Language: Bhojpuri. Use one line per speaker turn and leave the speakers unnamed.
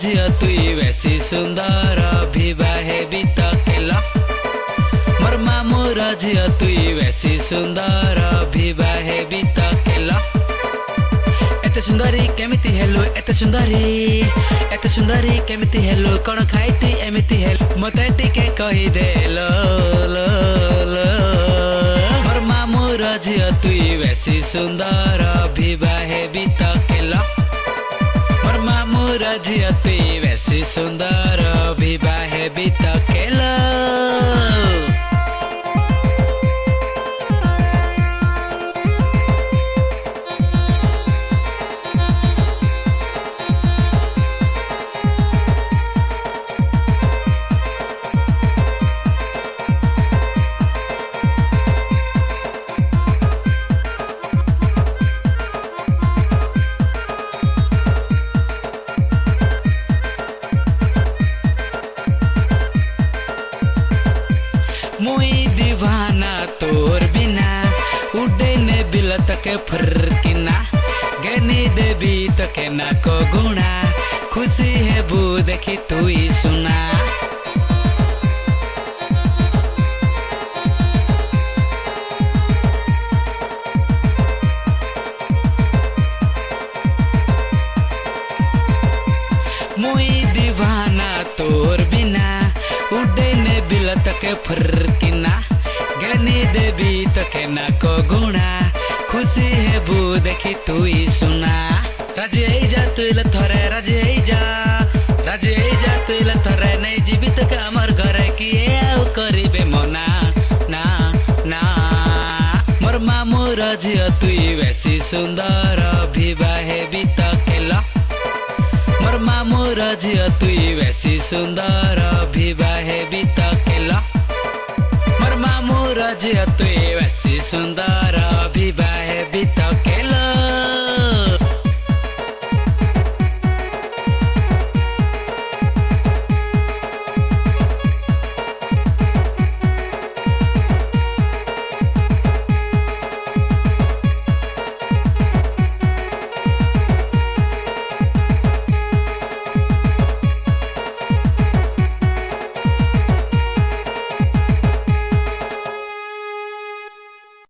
ଝିଅ ତୁଇ ବେଶୀ ସୁନ୍ଦର ବିବାହେ ବିତକେଲ ମୋର ମାମୁଁର ଝିଅ ତୁଇ ବେଶୀ ସୁନ୍ଦର ବିବାହେ ବିତକେଲ एते सुंदरी केमिति हेलु एते सुंदरी केमिति हेलु कोन खाइती एमिति हेल मते टिके कहि दे लो लो लो मोर मामूर झियो तुई बेसी सुंदर विवाहे बितकेल मोर मामूर झियो तुई बेसी सुंदर विवाहे बितकेल मुई दीवाना तोर बिना उड़ने बिल तके फरकिना गनी देवी तके ना को गुणा खुशी है बू देखी तुई सुना मुई दीवाना तोर बिना उड़ने बिल तके फरकिना गनी देवी तके ना को गुणा खुशी है बू देखी तुई सुना राजी जा तुइले थरे राजी जा तुइले थरे नहीं जीवित के अमर घरे किए आउ करिबे मना ना ना मोर मामूर झियो तुई बेसी सुंदर विवाहे बितकेल मोर मामूर झियो तुई बेसी सुंदर विवाहे बितकेल मोर मामूर झियो तुई बेसी सुंदर